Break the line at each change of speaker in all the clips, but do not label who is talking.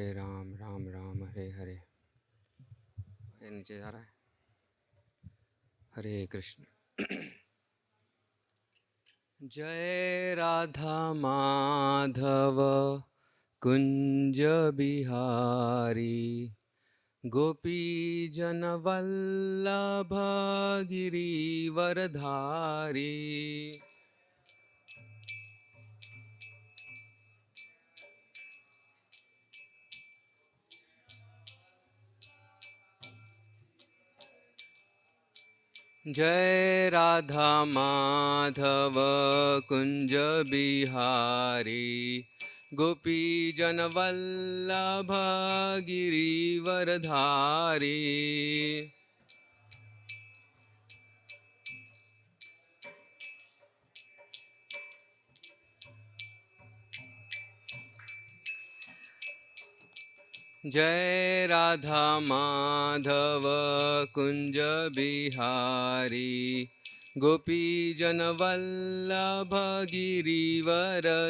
हरे राम राम राम हरे हरे। ये नीचे जा रहा है। हरे कृष्ण। जय राधा माधव कुंज बिहारी, गोपी जन वल्लभ गिरिवरधारी। जय राधा माधव कुंज बिहारी, गोपी जन वल्लभ गिरिवरधारी। जय राधा माधव कुंज बिहारी, गोपी जन वल्लभ गिरिवरधारी।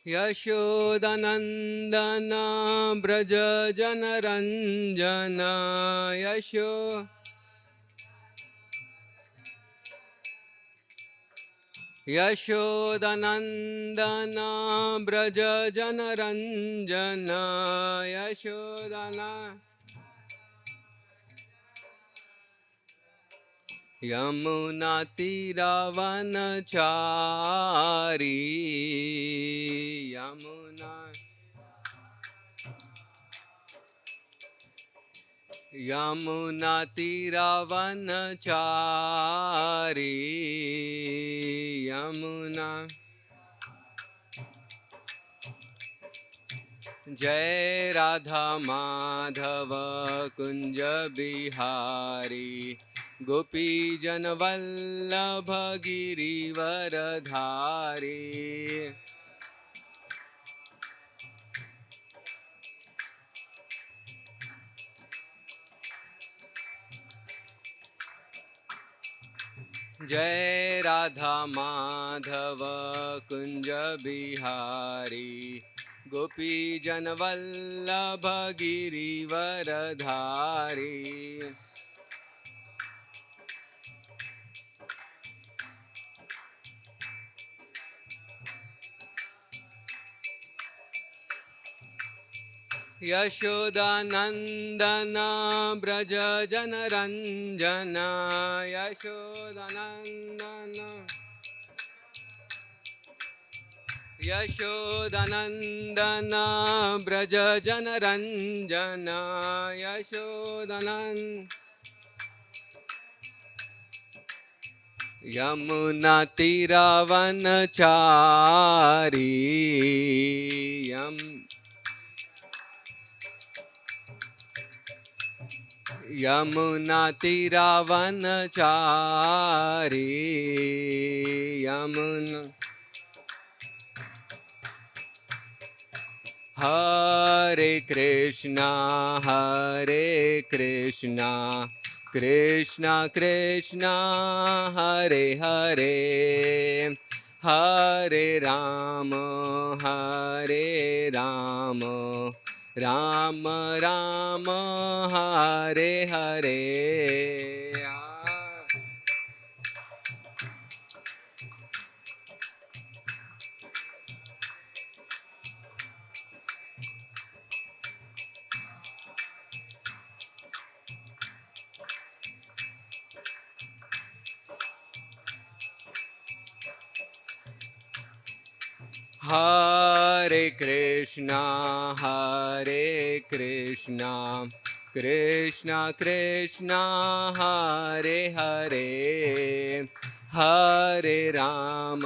यशोदनंदन ब्रज जनरंजन, यशोदनंदन ब्रज जनरंजन, यमुना तीरावनचारी, यमुना तीरावनचारी, यमुना। जय राधा माधव कुंज बिहारी, गोपी जन वल्लभ गिरिवरधारी। जय राधा माधव कुंज बिहारी, गोपी जन वल्लभ गिरिवरधारी। यशोदानंदन ब्रज जनरंजन, यशोदानंदन ब्रज जनरंजन, यमुना तीरावनचारी, यमुना तीरावनचारी, यमुना। हरे कृष्णा कृष्णा कृष्णा हरे हरे, हरे राम राम राम हरे हरे। हरे कृष्णा कृष्णा कृष्णा हरे हरे, हरे राम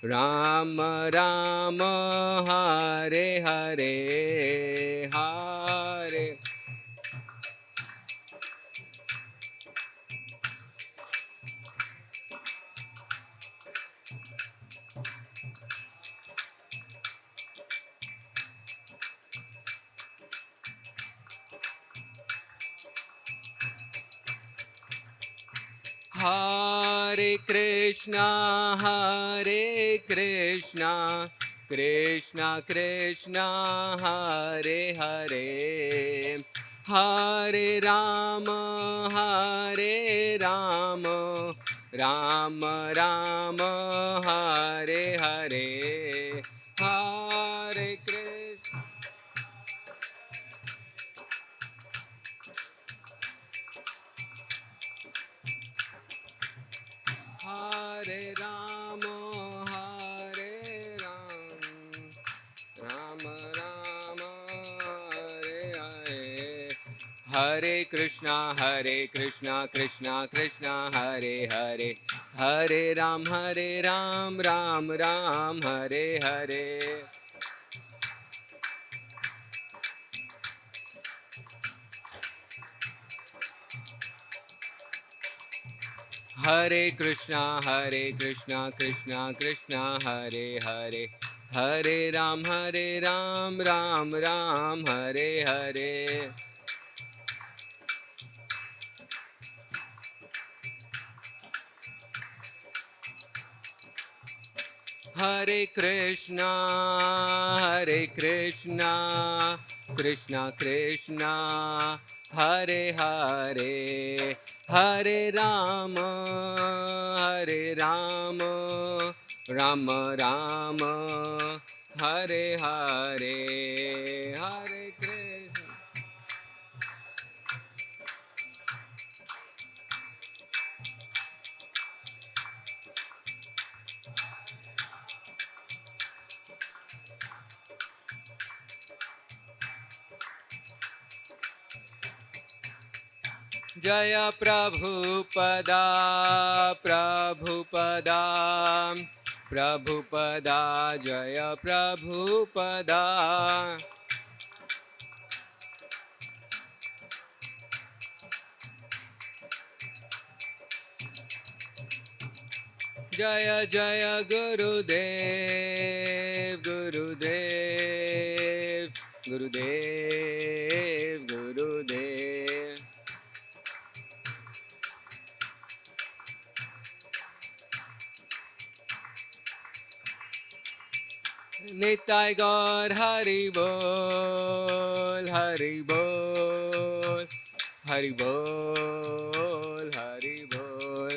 राम राम हरे हरे, हरे। Hare Krishna, Krishna Krishna, Hare Hare, Hare Rama, Rama Rama, Hare Hare, Hare Krishna. Hare Rama, Rama Rama, Hare Hare, Hare Krishna, Krishna Krishna, Hare Hare, Hare Ram, Ram Ram, Hare Hare. Hare Krishna, Krishna Krishna, Hare Hare, Hare Ram, Ram Ram, Hare Hare. Hare Krishna, Krishna Krishna, Hare Hare, Hare Rama, Rama Rama, Hare Hare, Hare Krishna. Jaya Prabhupada, Prabhupada, Jaya Prabhupada. Jaya Jaya Gurudev, Gurudev, Gurudev, Gurudev. Nitai Gaur Hari Bol, Hari Bol, Hari Bol, Hari Bol.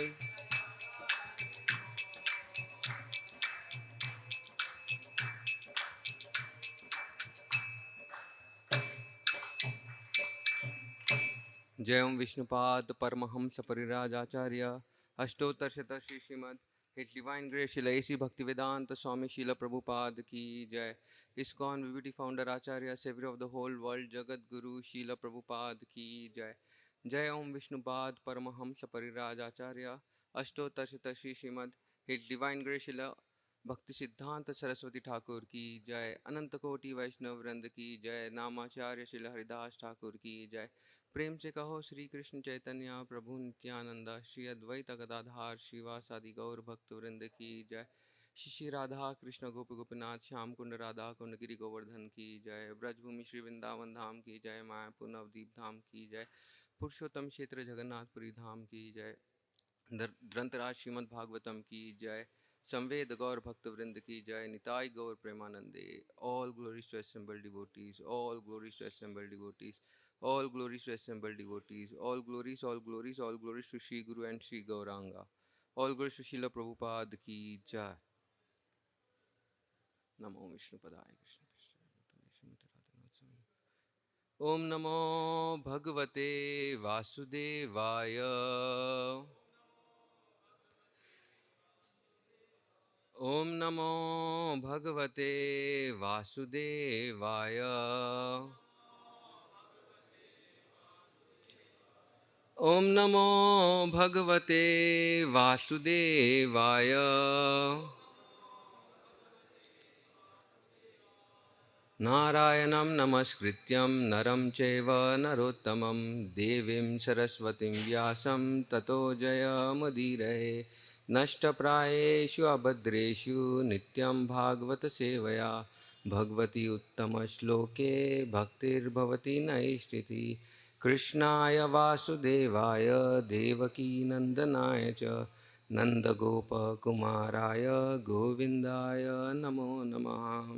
जय ओम विष्णुपाद परमहंस परिराजाचार्य अष्टोत्तर शत Shri Shrimad His Divine Grace Srila A.C. Bhaktivedanta Swami Srila Prabhupada ki jai. ISKCON VVT Founder Acharya Savior of the whole world Jagat Guru Srila Prabhupada ki jai. Jai Om Vishnupad Paramahamsa Parirajaacharya Ashtottar Shata Shri Srimad His Divine Grace Srila भक्ति सिद्धांत सरस्वती ठाकुर की जय, अनंत कोटि वैष्णव वृंद की जय, नामाचार्य श्रील हरिदास ठाकुर की जय। प्रेम से कहो श्री कृष्ण चैतन्य प्रभु नित्यानंद, श्री अद्वैत गदाधार श्रीवासादि गौर भक्त वृंद की जय। श्री राधा कृष्ण गोप गोपीनाथ श्याम कुंड राधा कुंड गिरि गोवर्धन की जय। ब्रजभूमि श्री वृंदावन धाम की जय, मायापुर नवदीप धाम की जय। पुरुषोत्तम क्षेत्र जगन्नाथपुरी धाम की जय। ग्रंथराज श्रीमद् भागवतम की जय। संवेद गौर भक्त वृंद की जय। निताई गौर प्रेमानंदे। All glories to assembled devotees, all glories to assembled devotees, all glories to assembled devotees, all glories, all glories, all glories to Shri Guru and Shri Gauranga, all glories to Srila Prabhupada की जय। नमो विष्णुपदाय कृष्ण कृष्ण श्रीमते राधानाथ स्वामी। ओम नमो भगवते वासुदेवाय। ओम नमो भगवते वासुदेवाय। ओम नमो भगवते वासुदेवाय। नारायणं नमस्कृत्यं नरं चैव नरोत्तमं देवीं सरस्वतीं व्यासं ततो जयमुदीरये। नष्टप्रायेषु अभद्रेषु नित्यं भागवत सेवया भगवती उत्तमश्लोके भक्तिर्भवति नैष्ठिति। कृष्णाय वासुदेवाय देवकीनन्दनाय च नन्दगोपकुमाराय गोविन्दाय नमो नमः.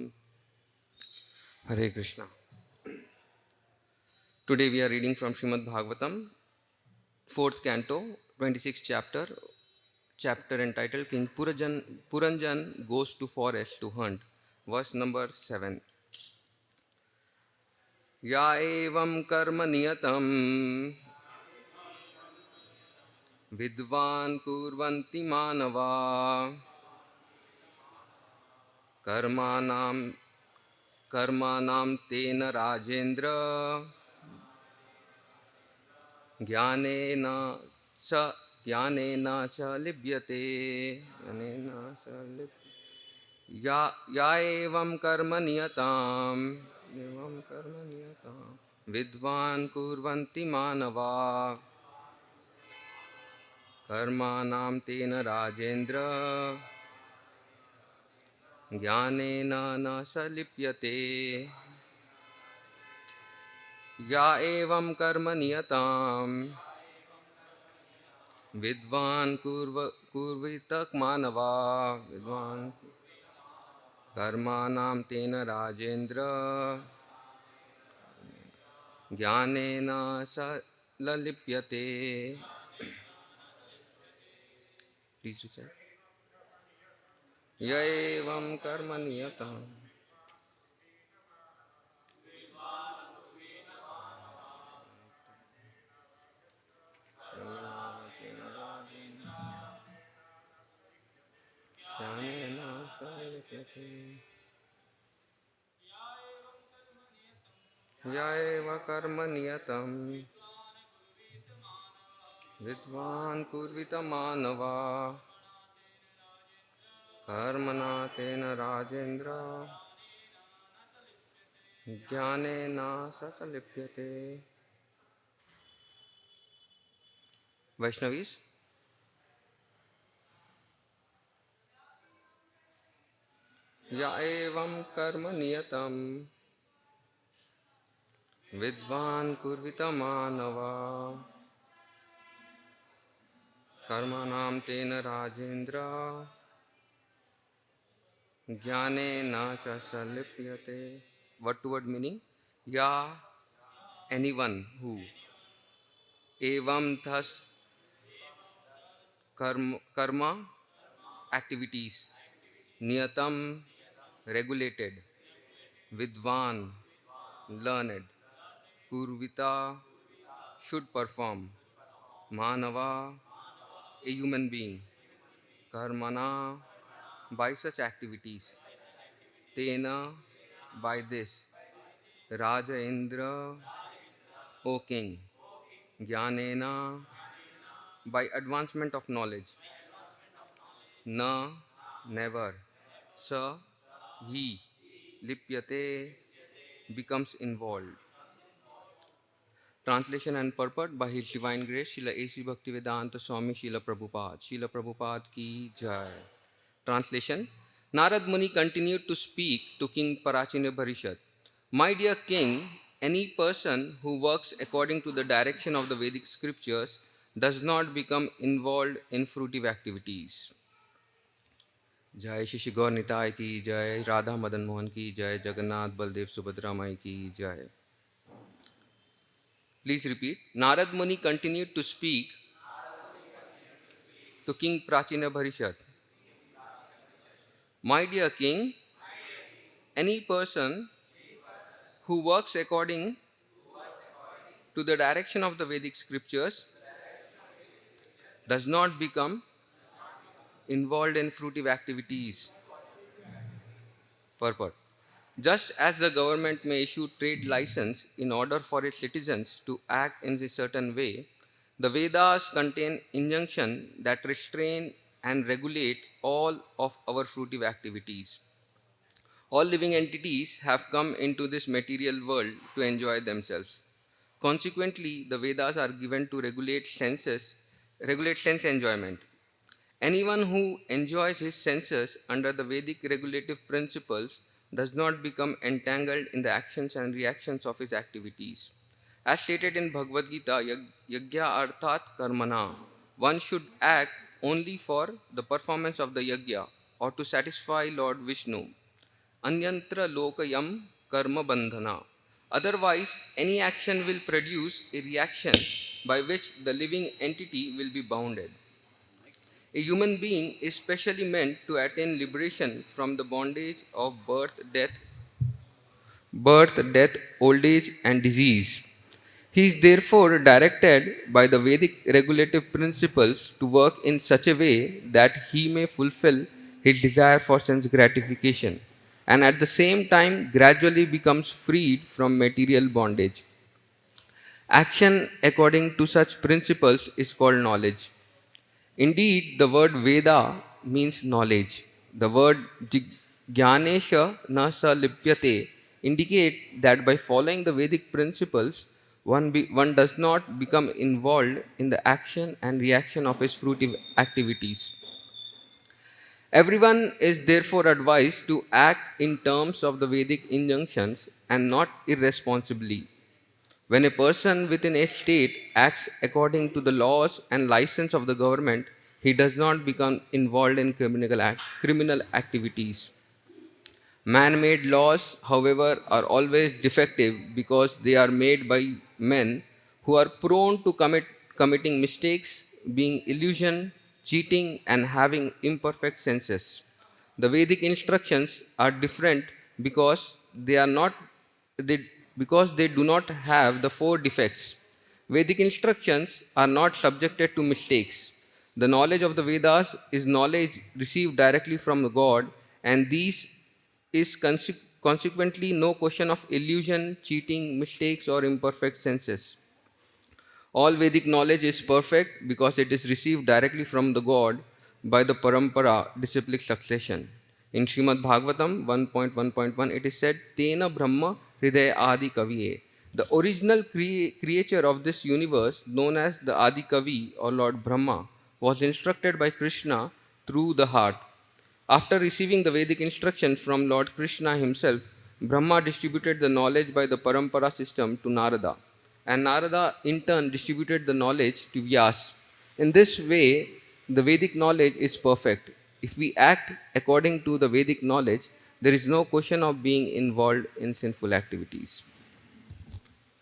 Hare Krishna. Today we are reading from Srimad Bhagavatam, 4th canto, 26th chapter entitled King Puranjan Goes to Forest to Hunt, verse number 7. Ya evam karma niyatam vidvan kurvanti manava karmanam karmanam tena rajendra ज्ञानेन च ज्ञानेन च लिप्यते ज्ञानेन च या या एवं कर्म नियताम् एवं कर्म नियताम् विद्वान् कुर्वन्ति मानवा कर्माणां तेन राजेन्द्र ज्ञानेन न स लिप्यते या एवं कर्म नियताम् विद्वान् कुर्वीत मानवा विद्वान् कर्माणां तेन राजेन्द्र ज्ञानेन स ललिप्यते. Please recite. य एवं कर्म नियतं ज्ञानेन स लिप्यते. य एव कर्म नियतं विद्वान् कुर्वित मानवा कर्मणा तेन राजेन्द्र ज्ञानेन स च लिप्यते. Vaishnavis, या एवं कर्म नियतं विद्वान् कुर्वित मानवा कर्मणां तेन राजेन्द्र ज्ञानेन च स लिप्यते. Word to word meaning? या anyone who evam thus karma activities niyatam regulated vidvan learned kurvita should perform manava a human being karmana by such activities tena by this raja indra o king jnanena by advancement of knowledge na never sa he lipyate becomes involved. Translation and purport by His Divine Grace Srila A.C. Bhaktivedanta Swami Srila Prabhupada. Srila Prabhupada ki jai. Translation. Narad Muni continued to speak to King Parachina Bharishat. My dear king, any person who works according to the direction of the Vedic scriptures does not become involved in fruitive activities. जय श्री श्री गौर निताय की जय, राधा मदन मोहन की जय, जगन्नाथ बलदेव सुभद्रा माई की जय. Please repeat. Narad Muni continued to speak to King Prachina Bharishat. My dear king, any person who works according to the direction of the Vedic scriptures does not become involved in fruitive activities. Purport. Just as the government may issue trade license in order for its citizens to act in a certain way, the Vedas contain injunction that restrain and regulate all of our fruitive activities. All living entities have come into this material world to enjoy themselves. Consequently, the Vedas are given to regulate sense enjoyment. Anyone who enjoys his senses under the Vedic regulative principles does not become entangled in the actions and reactions of his activities. As stated in Bhagavad Gita, yagya arthat karmana, one should act only for the performance of the yagya or to satisfy Lord Vishnu. Anyantra lokayam karma bandhana. Otherwise, any action will produce a reaction by which the living entity will be bounded. A human being is specially meant to attain liberation from the bondage of birth, death, old age, and disease. He is therefore directed by the Vedic regulative principles to work in such a way that he may fulfill his desire for sense gratification and at the same time gradually becomes freed from material bondage. Action according to such principles is called knowledge. Indeed, the word Veda means knowledge. The word Jnanesha na sa lipyate indicate that by following the Vedic principles, one does not become involved in the action and reaction of his fruitive activities. Everyone is therefore advised to act in terms of the Vedic injunctions and not irresponsibly. When a person within a state acts according to the laws and license of the government, he does not become involved in criminal activities. Man made laws, however, are always defective because they are made by men who are prone to committing mistakes, being illusion, cheating, and having imperfect senses. The Vedic instructions are different because they are not they, because they do not have the four defects. Vedic instructions are not subjected to mistakes. The knowledge of the Vedas is knowledge received directly from the God, and these is consequently no question of illusion, cheating, mistakes, or imperfect senses. All Vedic knowledge is perfect because it is received directly from the God by the parampara, disciplic succession. In Srimad Bhagavatam 1.1.1, it is said, Tena Brahma Hridaya Adi Kaviye. The original creature of this universe, known as the Adi Kavi or Lord Brahma, was instructed by Krishna through the heart. After receiving the Vedic instructions from Lord Krishna himself, Brahma distributed the knowledge by the Parampara system to Narada, and Narada in turn distributed the knowledge to Vyas. In this way, the Vedic knowledge is perfect. If we act according to the Vedic knowledge, there is no question of being involved in sinful activities.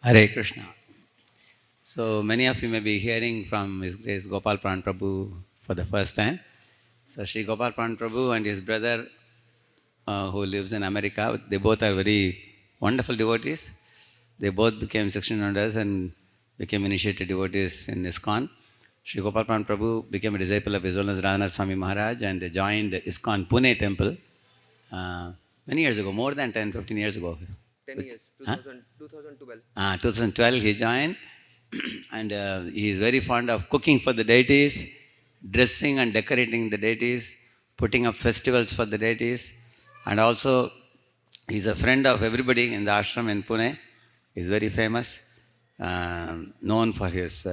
Hare Krishna. So many of you may be hearing from His Grace Gopal Pran Prabhu for the first time. So Sri Gopal Pran Prabhu and his brother who lives in America, they both are very wonderful devotees. They both became section members and became initiated devotees in ISKCON. Sri Gopal Pran Prabhu became a disciple of His Holiness Radhanath Swami Maharaj and joined ISKCON Pune temple many years ago, more than 10, 15 years ago.
10 years, 2012.
2012 he joined and he is very fond of cooking for the deities, dressing and decorating the deities, putting up festivals for the deities, and also he is a friend of everybody in the ashram in Pune. He is very famous, known for his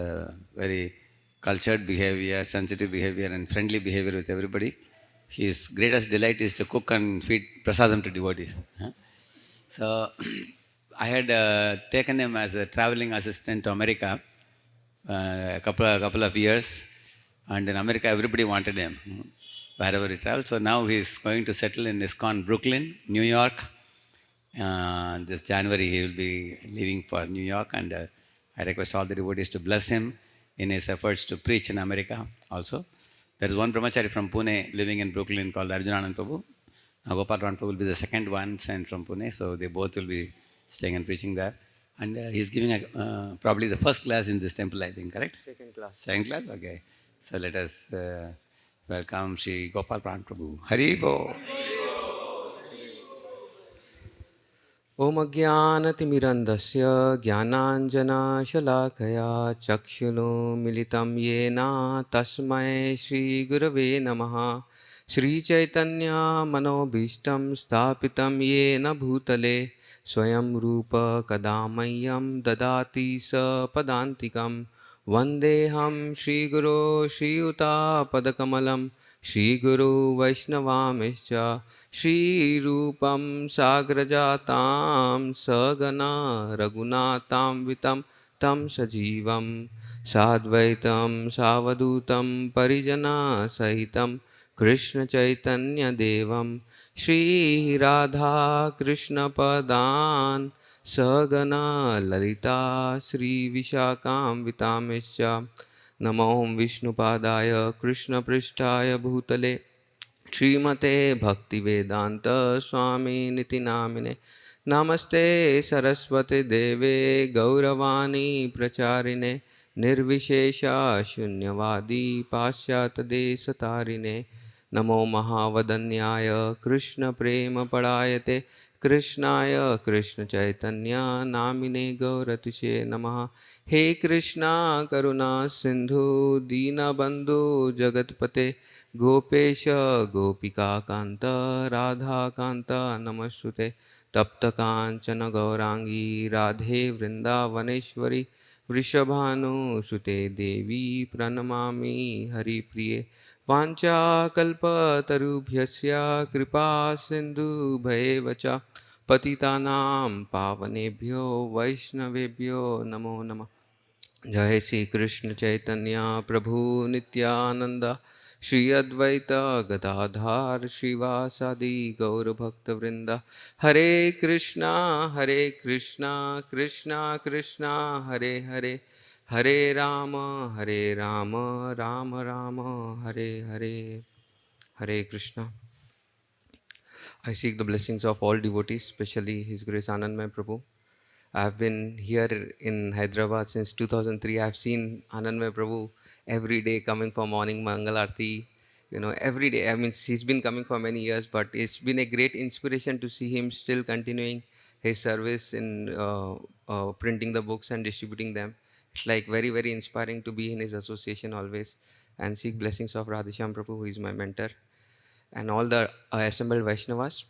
very cultured behavior, sensitive behavior and friendly behavior with everybody. His greatest delight is to cook and feed prasadam to devotees. So I had taken him as a traveling assistant to America a couple of years, and in America everybody wanted him wherever he traveled. So now he is going to settle in ISKCON Brooklyn, New York. This January he will be leaving for New York, and I request all the devotees to bless him in his efforts to preach in America also. There is one brahmachari from Pune living in Brooklyn called Arjunanand Prabhu. Gopal Pran Prabhu will be the second one sent from Pune, so they both will be staying and preaching there. And he's giving probably the first class in this temple, I think, correct?
Second class.
Second class? Okay. So let us welcome Shri Gopal Pran Prabhu. Hari Bo.
ॐ अज्ञानतिमिरन्धस्य ज्ञानाञ्जनशलाकया चक्षुरुन्मिलितं येन तस्मै श्रीगुरवे नमः। श्रीचैतन्यमनोभीष्टं स्थापितं येन भूतले स्वयं रूप कदा मह्यं ददाति सपदान्तिकं। वन्देऽहं श्रीगुरो श्रीयुतापदकमलं Shri Guru Vaishnavamishcha Shri Rupam Sagrajatam Sagana Raghunatam Vitam Tam Sajivam Sadvaitam Savadutam Parijana Sahitam Krishna Chaitanya Devam Shri Radha Krishna Padan Sagana Lalita Shri Vishakam Vitamischa Namo Vishnupadaya Krishna Prishtaya Bhutale Srimate Bhaktivedanta Swami Niti Namine Namaste Saraswate Deve Gauravani Pracharine Nirvishesha Shunyavadi Pasyat Desatarine Namo Mahavadanyaya Krishna Prema Padayate Krishnaya Krishna Chaitanya Namine Gauratishe Namaha He Krishna Karuna Sindhu Dinabandhu Jagatpate Gopesha Gopika Kanta Radha Kanta Namashute Tapta Kanchana Gaurangi Radhe Vrindavaneshwari Vrishabhanu Sute Devi Pranamami Hari Priye Vancha Kalpa Tarubhyasya Kripa Sindhu Bhayevacha Patitanam Pavanebhyo Vaishnavebhyo Namo Namah जय श्री कृष्ण चैतन्य प्रभु नित्यानंद श्री अद्वैत गदाधार श्रीवासादि गौरभक्तवृंद हरे Krishna Krishna Krishna Hare Hare Hare Ram Ram Ram Hare Hare Hare Krishna I seek the blessings of all devotees, especially His Grace Anandmay Prabhu. I have been here in Hyderabad since 2003. I have seen Anandmay Prabhu every day coming for morning Mangal Aarti. You know, every day. I mean, he's been coming for many years, but it's been a great inspiration to see him still continuing his service in printing the books and distributing them. It's like very, very inspiring to be in his association always and seek blessings of Radhisham Prabhu, who is my mentor, and all the assembled Vaishnavas,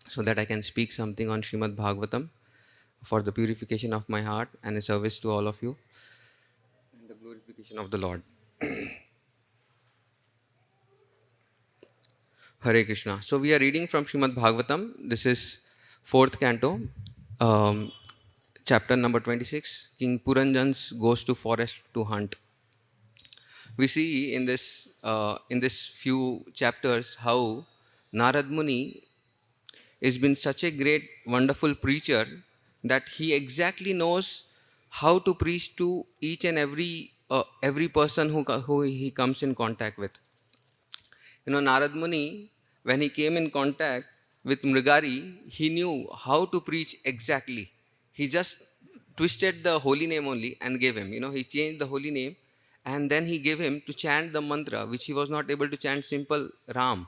so that I can speak something on Srimad Bhagavatam for the purification of my heart and a service to all of you and the glorification of the Lord. Hare Krishna. So we are reading from Srimad Bhagavatam. This is fourth canto, um, chapter number 26. King Puranjans goes to forest to hunt. We see in this few chapters how Narad Muni has been such a great, wonderful preacher that he exactly knows how to preach to each and every person who he comes in contact with. You know, Narad Muni, when he came in contact with Mrigari, he knew how to preach exactly. He just twisted the holy name only and gave him. You know, he changed the holy name and then he gave him to chant the mantra, which he was not able to chant simple Ram.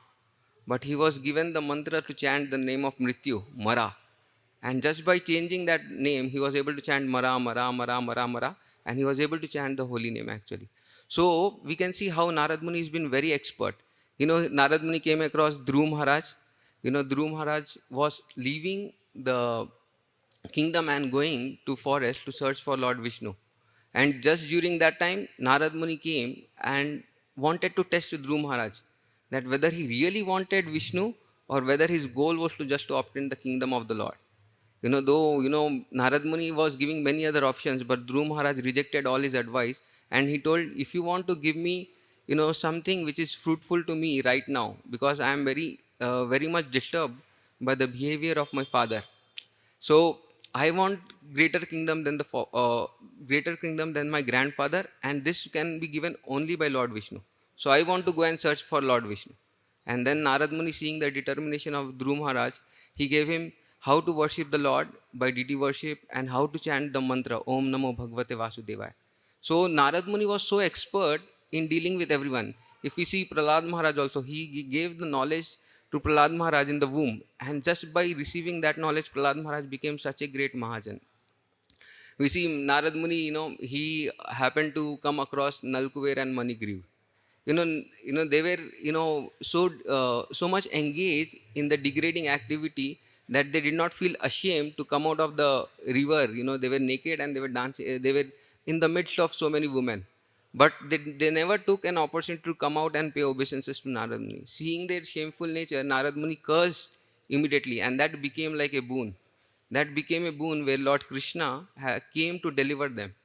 But he was given the mantra to chant the name of Mrityu, Mara. And just by changing that name, he was able to chant Mara, Mara, Mara, Mara, Mara, and he was able to chant the holy name actually. So we can see how Narad Muni has been very expert. You know, Narad Muni came across Dhruv Maharaj. You know, Dhruv Maharaj was leaving the kingdom and going to forest to search for Lord Vishnu. And just during that time, Narad Muni came and wanted to test Dhruv Maharaj that whether he really wanted Vishnu or whether his goal was to just to obtain the kingdom of the Lord. You know, though, you know, Narad Muni was giving many other options, but Dhruv Maharaj rejected all his advice and he told, if you want to give me, you know, something which is fruitful to me right now, because I am very much disturbed by the behavior of my father. So I want greater kingdom than greater kingdom than my grandfather, and this can be given only by Lord Vishnu. So I want to go and search for Lord Vishnu. And then Narad Muni, seeing the determination of Dhruv Maharaj, he gave him how to worship the Lord by deity worship and how to chant the mantra Om Namo Bhagavate Vasudevaya. So Narad Muni was so expert in dealing with everyone. If we see Prahlad Maharaj also, he gave the knowledge to Prahlad Maharaj in the womb. And just by receiving that knowledge, Prahlad Maharaj became such a great Mahajan. We see Narad Muni, you know, he happened to come across Nalkuver and Manigriv. They were, so much engaged in the degrading activity that they did not feel ashamed to come out of the river. You know, they were naked and they were dancing. They were in the midst of so many women. But they never took an opportunity to come out and pay obeisances to Narad Muni. Seeing their shameful nature, Narad Muni cursed immediately, and that became like a boon. That became a boon where Lord Krishna came to deliver them.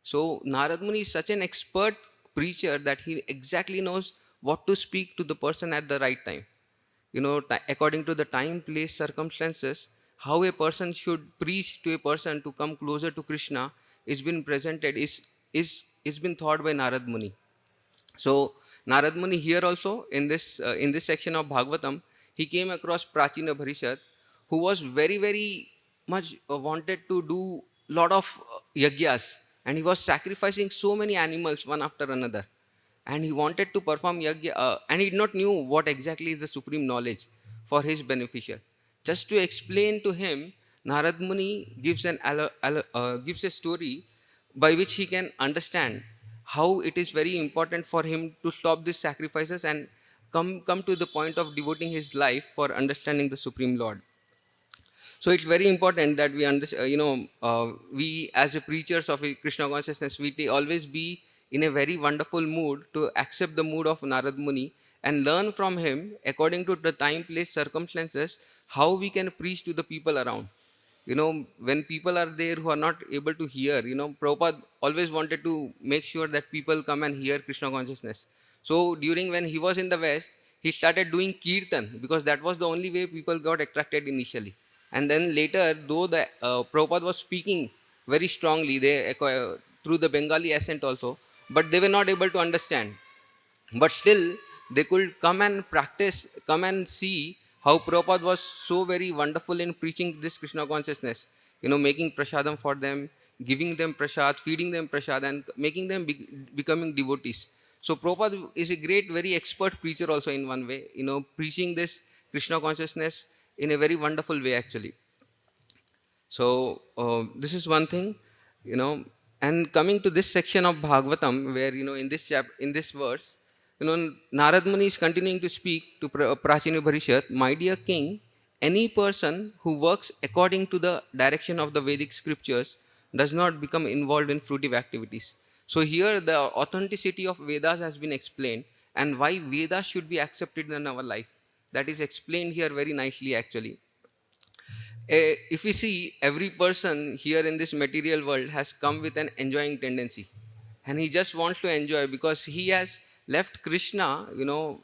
So Narad Muni is such an expert preacher that he exactly knows what to speak to the person at the right time. According to the time, place, circumstances, how a person should preach to a person to come closer to Krishna is been presented, is been thought by Narad Muni. So Narad Muni here also in this section of Bhagavatam, he came across Prachina Bharishat, who was very very much wanted to do lot of yagyas, and he was sacrificing so many animals one after another, and he wanted to perform yagya, and he did not knew what exactly is the supreme knowledge for his beneficial. Just to explain to him, Narad Muni gives a story by which he can understand how it is very important for him to stop these sacrifices and come to the point of devoting his life for understanding the Supreme Lord. So it's very important that we understand, we as a preachers of a Krishna consciousness, always be in a very wonderful mood to accept the mood of Narad Muni and learn from him according to the time, place, circumstances, how we can preach to the people around. When people are there who are not able to hear, Prabhupada always wanted to make sure that people come and hear Krishna consciousness. So during when he was in the West, he started doing kirtan because that was the only way people got attracted initially. And then later, though the Prabhupada was speaking very strongly, through the Bengali accent also, but they were not able to understand. But still, they could come and practice, come and see how Prabhupada was so very wonderful in preaching this Krishna consciousness. Making prasadam for them, giving them prasad, feeding them prasad, and making them becoming devotees. So Prabhupada is a great, very expert preacher also in one way, preaching this Krishna consciousness in a very wonderful way actually. So this is one thing, you know. And coming to this section of Bhagavatam, where in this verse, Narad Muni is continuing to speak to Prachina Bharishat, my dear king, any person who works according to the direction of the Vedic scriptures does not become involved in fruitive activities. So here the authenticity of Vedas has been explained, and why Vedas should be accepted in our life. That is explained here very nicely actually. If we see, every person here in this material world has come with an enjoying tendency, and he just wants to enjoy because he has left Krishna,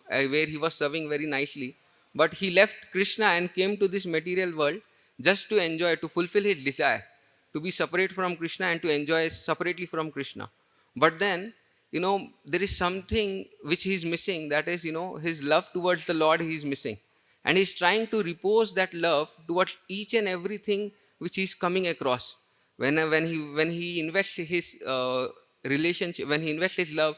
where he was serving very nicely, but he left Krishna and came to this material world just to enjoy, to fulfill his desire, to be separate from Krishna and to enjoy separately from Krishna. But then, there is something which he is missing, that is, his love towards the Lord he is missing, and he's trying to repose that love towards each and everything which he's coming across. When he invests his relationship, when he invests his love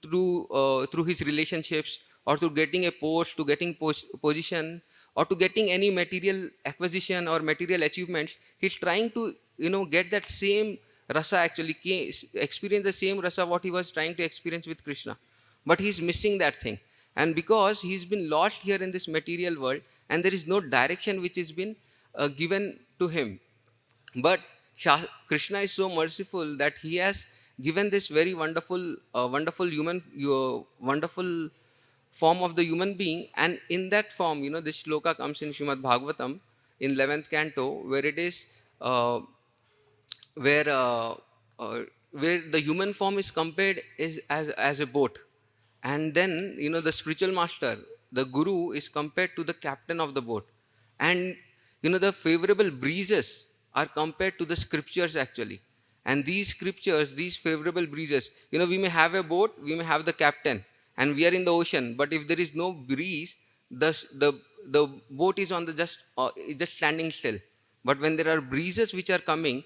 through his relationships, or to getting a post, to getting position, or to getting any material acquisition or material achievements, he's trying to get that same rasa actually, experience the same rasa what he was trying to experience with Krishna, but he's missing that thing. And because he's been lost here in this material world, and there is no direction which has been given to him. But Krishna is so merciful that he has given this very wonderful form of the human being. And in that form, this shloka comes in Srimad Bhagavatam in 11th canto, where it is where uh, where the human form is compared as a boat, and then the spiritual master, the guru, is compared to the captain of the boat, and the favorable breezes are compared to the scriptures actually. And these scriptures, these favorable breezes, we may have a boat, we may have the captain, and we are in the ocean, but if there is no breeze, the boat is on the just standing still. But when there are breezes which are coming,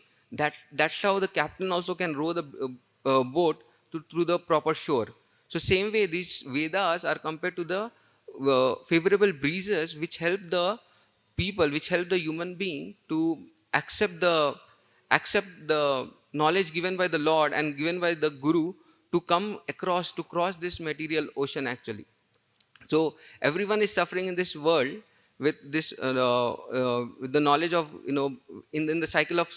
that's how the captain also can row the boat through the proper shore. So same way, these Vedas are compared to the favorable breezes which help the people, which help the human being to accept the knowledge given by the Lord and given by the Guru, to come across, to cross this material ocean actually. So everyone is suffering in this world with this with the knowledge of in the cycle of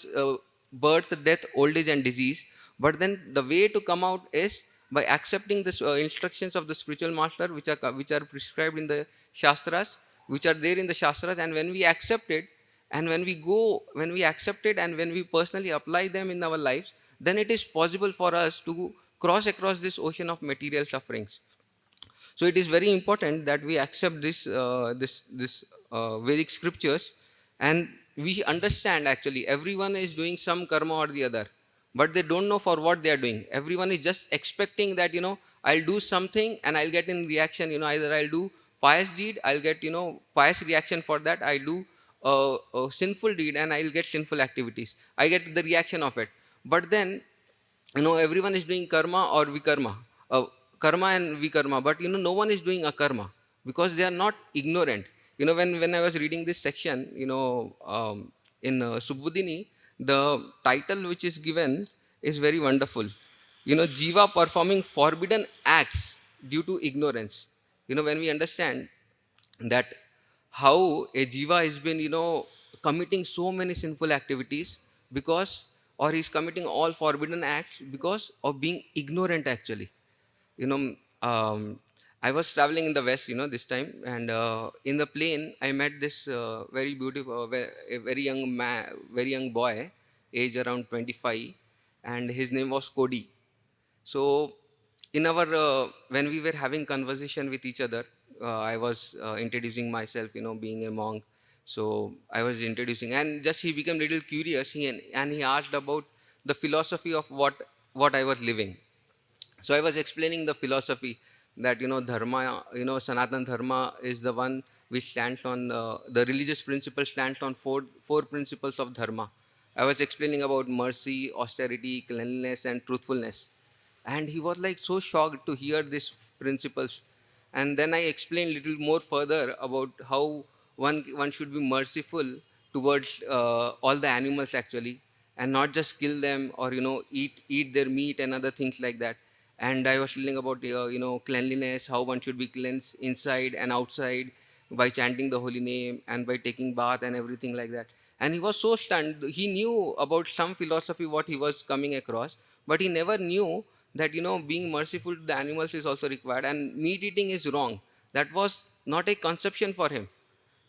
birth, death, old age and disease. But then the way to come out is by accepting the instructions of the spiritual master, which are prescribed in the shastras, which are there in the shastras. And when we accept it, and when we accept it, and when we personally apply them in our lives, then it is possible for us to cross across this ocean of material sufferings. So it is very important that we accept this Vedic scriptures, and we understand actually everyone is doing some karma or the other, but they don't know for what they are doing. Everyone is just expecting that, I'll do something and I'll get in reaction. Either I'll do pious deed, I'll get, pious reaction for that. I'll do a sinful deed and I'll get sinful activities. I get the reaction of it. But then, everyone is doing karma or vikarma, karma and vikarma, but no one is doing akarma, because they are not ignorant. When I was reading this section, in Subudini, the title which is given is very wonderful. Jiva performing forbidden acts due to ignorance. When we understand that how a jiva has been, committing so many sinful activities, because, or he's committing all forbidden acts because of being ignorant actually. you know um, I was traveling in the west, this time, and in the plane I met this very beautiful, a very young man, very young boy, age around 25, and his name was Cody. So in our when we were having conversation with each other, I was introducing myself, being a monk. So I was introducing, and just he became little curious. And he asked about the philosophy of what I was living. So I was explaining the philosophy that, dharma, Sanatan dharma is the one which stands on the religious principle stands on four principles of dharma. I was explaining about mercy, austerity, cleanliness, and truthfulness, and he was like so shocked to hear these principles. And then I explained little more further about how one should be merciful towards all the animals actually, and not just kill them, or eat their meat and other things like that. And I was telling about cleanliness, how one should be cleansed inside and outside by chanting the holy name and by taking bath and everything like that. And he was so stunned. He knew about some philosophy what he was coming across, but he never knew that, being merciful to the animals is also required, and meat eating is wrong. That was not a conception for him.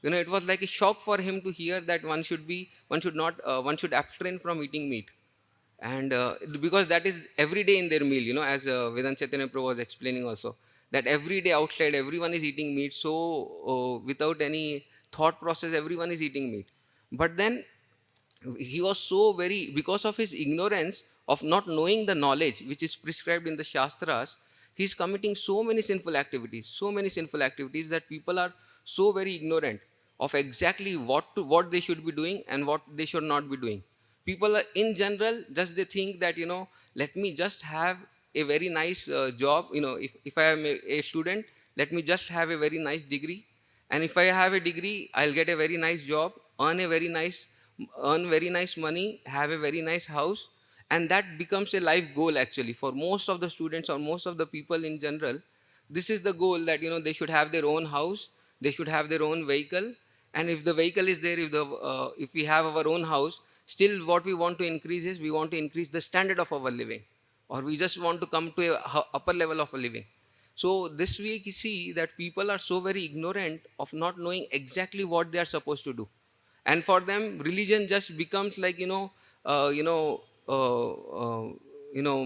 It was like a shock for him to hear that one should not one should abstain from eating meat. And because that is every day in their meal, as Vedant Chaitanya Prabhu was explaining also, that every day outside everyone is eating meat. So without any thought process, everyone is eating meat. But then he was so very, because of his ignorance of not knowing the knowledge which is prescribed in the shastras, he is committing so many sinful activities, that people are so very ignorant of exactly what they should be doing and what they should not be doing. People are, in general, just they think that, let me just have a very nice job. If I am a student, let me just have a very nice degree, and if I have a degree, I'll get a very nice job, earn very nice money, have a very nice house. And that becomes a life goal actually for most of the students or most of the people in general. This is the goal, that they should have their own house, they should have their own vehicle. And if the vehicle is there, if we have our own house, still what we want to increase is, we want to increase the standard of our living, or we just want to come to a upper level of a living. So this week you see that people are so very ignorant of not knowing exactly what they are supposed to do. And for them, religion just becomes like, uh, you know uh, uh, you know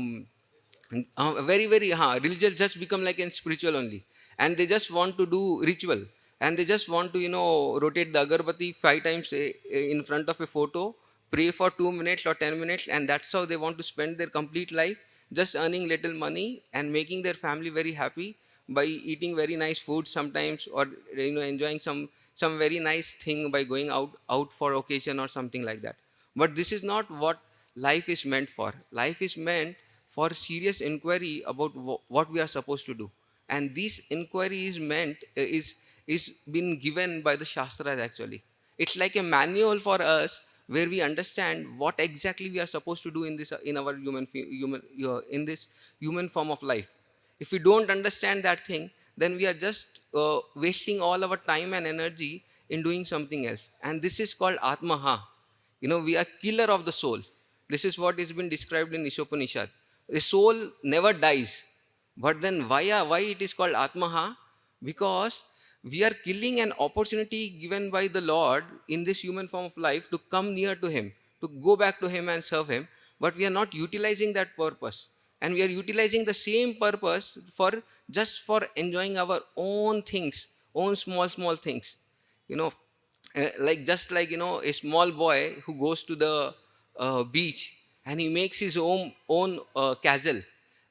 very very religion just become like in spiritual only. And they just want to do ritual, and they just want to, rotate the agarbatti 5 times in front of a photo, pray for 2 minutes or 10 minutes, and that's how they want to spend their complete life, just earning little money and making their family very happy by eating very nice food sometimes, or enjoying some very nice thing by going out for occasion or something like that. But this is not what life is meant for. Life is meant for serious inquiry about what we are supposed to do. And this inquiry is meant is been given by the shastras actually. It's like a manual for us, where we understand what exactly we are supposed to do in this, in our in this human form of life. If we don't understand that thing, then we are just wasting all our time and energy in doing something else. And this is called atmaha. We are killer of the soul. This is what has been described in Ishopanishad. The soul never dies. But then why it is called Atmaha? Because we are killing an opportunity given by the Lord in this human form of life to come near to Him, to go back to Him and serve Him. But we are not utilizing that purpose. And we are utilizing the same purpose for just for enjoying our own things, own small things. You know, like just like a small boy who goes to the beach and he makes his own castle,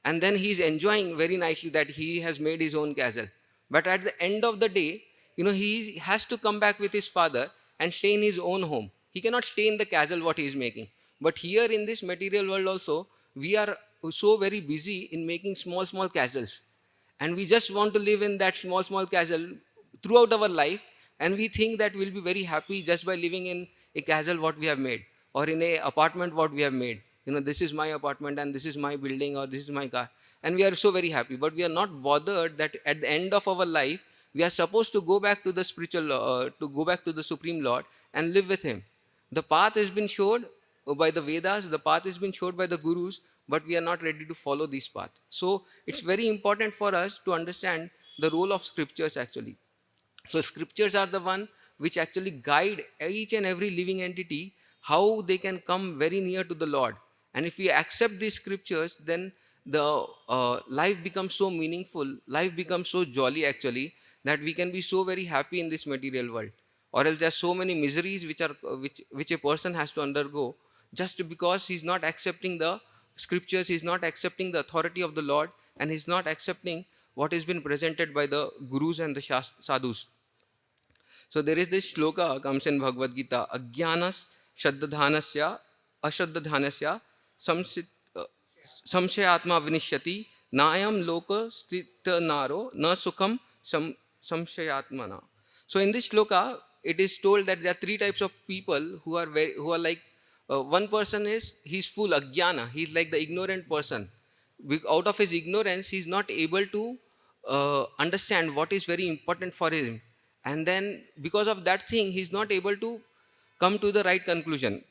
and then he's enjoying very nicely that he has made his own castle. But at the end of the day, he has to come back with his father and stay in his own home. He cannot stay in the castle what he is making. But here in this material world also, we are so very busy in making small castles, and we just want to live in that small castle throughout our life, and we think that we'll be very happy just by living in a castle what we have made, or in a apartment what we have made. This is my apartment and this is my building or this is my car, and we are so very happy. But we are not bothered that at the end of our life we are supposed to go back to the spiritual to go back to the supreme lord and live with him. The path has been showed by the Vedas, the path has been showed by the gurus, but we are not ready to follow this path. So it's very important for us to understand the role of scriptures actually. So scriptures are the one which actually guide each and every living entity how they can come very near to the Lord. And if we accept these scriptures, then the life becomes so meaningful, life becomes so jolly actually, that we can be so very happy in this material world. Or else there are so many miseries which a person has to undergo just because he's not accepting the scriptures, he's not accepting the authority of the Lord, and he's not accepting what has been presented by the gurus and the sadhus. So there is this shloka comes in Bhagavad Gita, Ajnanas Shraddadhanasya Ashraddadhanasya Samsit Samshayatma Vinishyati Nayam Loka Stita Naro Na Sukham Samshayatmana. So in this shloka, it is told that there are three types of people who are like one person is he's full ajnana, he's like the ignorant person. Out of his ignorance, he's not able to understand what is very important for him, and then because of that thing, he's not able to come to the right conclusion.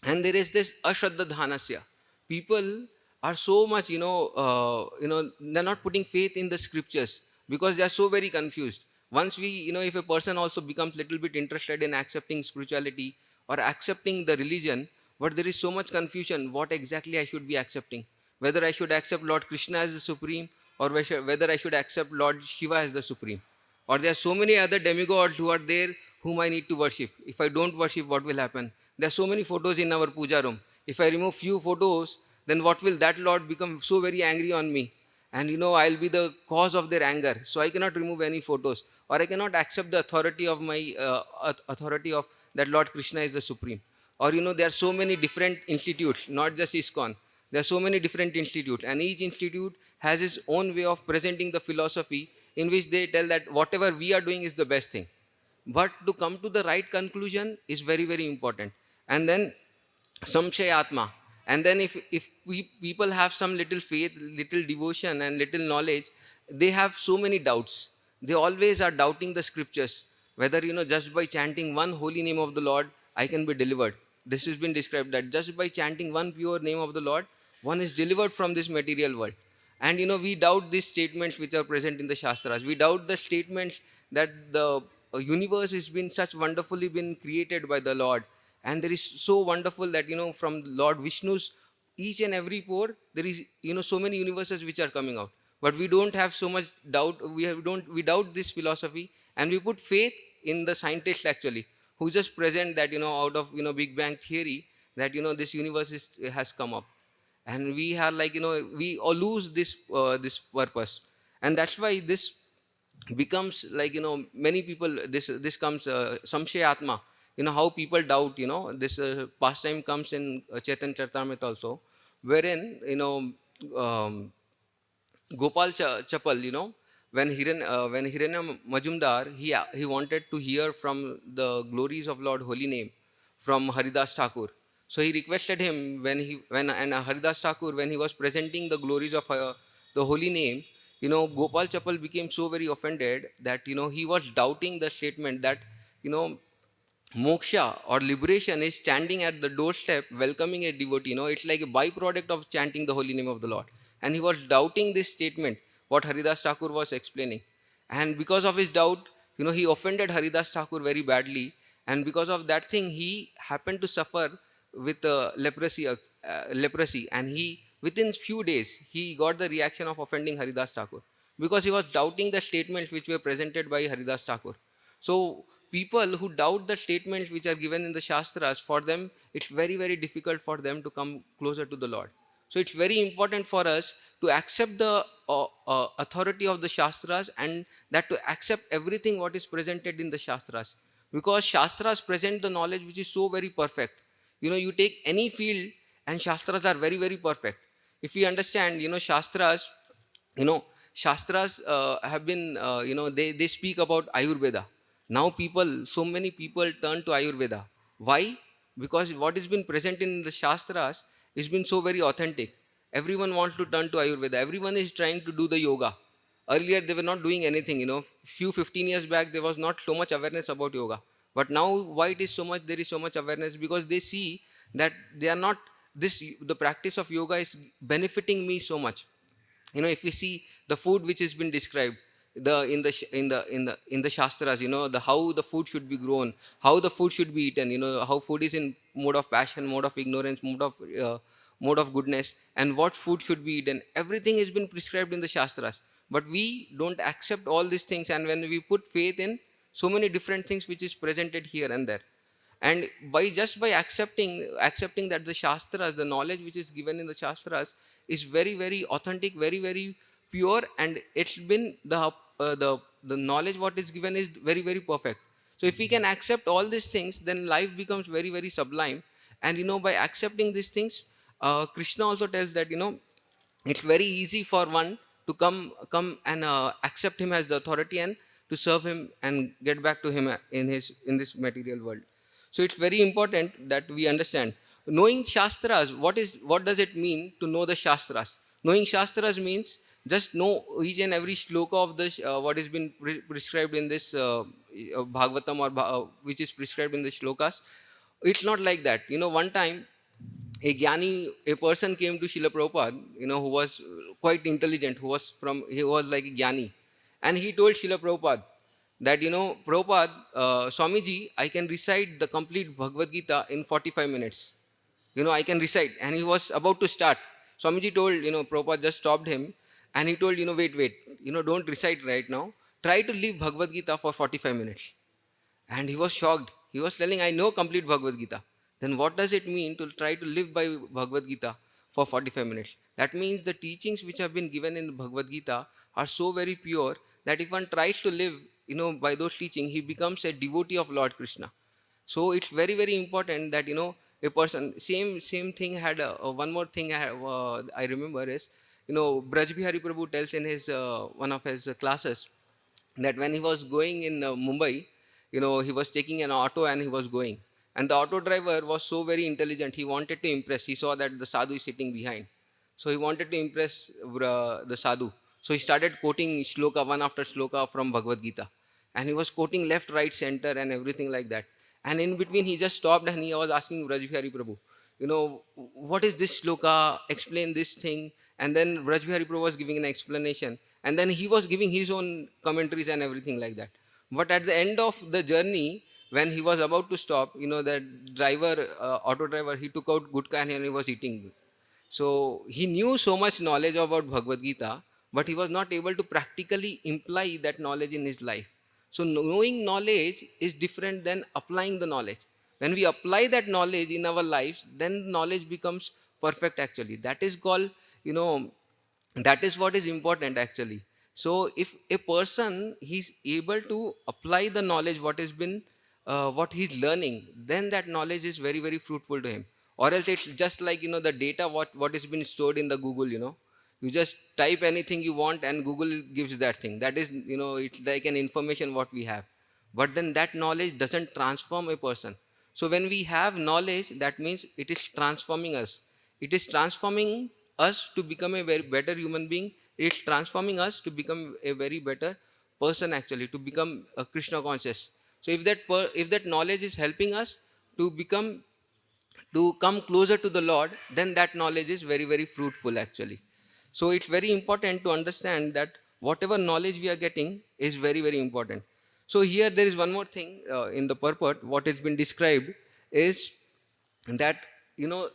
And there is this ashraddha. People are so much they're not putting faith in the scriptures because they are so very confused. Once we if a person also becomes little bit interested in accepting spirituality or accepting the religion, but there is so much confusion what exactly I should be accepting, whether I should accept Lord Krishna as the supreme, or whether I should accept Lord Shiva as the supreme, or there are so many other demigods who are there whom I need to worship. If I don't worship, what will happen? There are so many photos in our puja room. If I remove few photos, then what will that Lord become so very angry on me? And I'll be the cause of their anger. So I cannot remove any photos, or I cannot accept the authority of my authority of that Lord Krishna is the supreme. Or there are so many different institutes, not just ISKCON. There are so many different institutes, and each institute has its own way of presenting the philosophy in which they tell that whatever we are doing is the best thing. But to come to the right conclusion is very, very important. And then samshayatma. And then if people have some little faith, little devotion and little knowledge, they have so many doubts. They always are doubting the scriptures. Whether, just by chanting one holy name of the Lord, I can be delivered. This has been described that just by chanting one pure name of the Lord, one is delivered from this material world. And we doubt these statements which are present in the Shastras. We doubt the statements that the universe has been such wonderfully been created by the Lord. And there is so wonderful that, from Lord Vishnu's each and every pore, there is, so many universes which are coming out. But we don't have so much doubt. We doubt this philosophy, and we put faith in the scientists actually, who just present that, out of, Big Bang theory, that, this universe has come up. And we are like we all lose this purpose. And that's why this becomes like many people, this comes samshayatma. How people doubt, this pastime comes in Chaitanya Charitamrita also, wherein um, Gopal Chapal, when Hiranya Majumdar, he wanted to hear from the glories of Lord Holy Name from Haridas Thakur. So he requested him when Haridas Thakur, when he was presenting the glories of the Holy Name, Gopal Chapal became so very offended that he was doubting the statement that moksha or liberation is standing at the doorstep welcoming a devotee. It's like a byproduct of chanting the holy name of the Lord. And he was doubting this statement. what Haridas Thakur was explaining. And because of his doubt, he offended Haridas Thakur very badly. And because of that thing, he happened to suffer with leprosy. And he, within few days, he got the reaction of offending Haridas Thakur, because he was doubting the statements which were presented by Haridas Thakur. So people who doubt the statements which are given in the Shastras, for them, it's very, very difficult for them to come closer to the Lord. So it's very important for us to accept the authority of the Shastras, and that to accept everything what is presented in the Shastras. Because Shastras present the knowledge which is so very perfect. You take any field and Shastras are very, very perfect. If we understand, you know, Shastras have been, they speak about Ayurveda. Now so many people turn to Ayurveda. Why? Because what has been present in the Shastras has been so very authentic. Everyone wants to turn to Ayurveda. Everyone is trying to do the yoga. Earlier, they were not doing anything, few 15 years back, there was not so much awareness about yoga. But now, why it is so much, there is so much awareness? Because they see that they are not, the practice of yoga is benefiting me so much. If we see the food which has been described, in the Shastras, the how the food should be grown, how the food should be eaten, how food is in mode of passion, mode of ignorance, mode of goodness, and what food should be eaten, everything has been prescribed in the Shastras. But we don't accept all these things, and when we put faith in so many different things which is presented here and there, and by accepting that the Shastras, the knowledge which is given in the Shastras, is very, very authentic, very, very pure, and it's been the knowledge what is given is very, very perfect. So if we can accept all these things, then life becomes very, very sublime. And by accepting these things, Krishna also tells that it's very easy for one to come and accept him as the authority, and to serve him and get back to him in this material world. So it's very important that we understand knowing Shastras. What does it mean to know the Shastras? Knowing Shastras means just know each and every shloka of this, what has been prescribed in this Bhagavatam, or which is prescribed in the shlokas. It's not like that. One time a person came to Srila Prabhupada, who was quite intelligent, he was like a Jnani. And he told Srila Prabhupada that, Prabhupada, Swamiji, I can recite the complete Bhagavad Gita in 45 minutes. I can recite. And he was about to start. Swamiji told, Prabhupada just stopped him, and he told, wait, don't recite right now. Try to leave Bhagavad Gita for 45 minutes. And he was shocked. He was telling, I know complete Bhagavad Gita. Then what does it mean to try to live by Bhagavad Gita for 45 minutes? That means the teachings which have been given in Bhagavad Gita are so very pure that if one tries to live, by those teachings, he becomes a devotee of Lord Krishna. So it's very, very important that, a person, same thing had, one more thing I remember is, Braj Bihari Prabhu tells in his, one of his classes, that when he was going in Mumbai, he was taking an auto and he was going. And the auto driver was so very intelligent. He wanted to impress. He saw that the sadhu is sitting behind. So he wanted to impress the sadhu. So he started quoting shloka, one after shloka from Bhagavad Gita. And he was quoting left, right, center and everything like that. And in between he just stopped and he was asking Braj Bihari Prabhu, what is this shloka? Explain this thing. And then Braj Bihari Prabhu was giving an explanation. And then he was giving his own commentaries and everything like that. But at the end of the journey, when he was about to stop, that driver, auto driver, he took out gutka and he was eating. So he knew so much knowledge about Bhagavad Gita, but he was not able to practically imply that knowledge in his life. So knowing knowledge is different than applying the knowledge. When we apply that knowledge in our lives, then knowledge becomes perfect actually. That is called, that is what is important actually. So if a person he's able to apply the knowledge what has been what he's learning, then that knowledge is very, very fruitful to him. Or else it's just like, the data what has been stored in the Google. You just type anything you want and Google gives that thing. That is, it's like an information what we have. But then that knowledge doesn't transform a person. So when we have knowledge, that means it is transforming us. It is transforming us to become a very better human being. It is transforming us to become a very better person actually, to become a Krishna conscious. So if that knowledge is helping us to come closer to the Lord, then that knowledge is very, very fruitful actually. So it's very important to understand that whatever knowledge we are getting is very, very important. So here there is one more thing in the purport. What has been described is that, you know,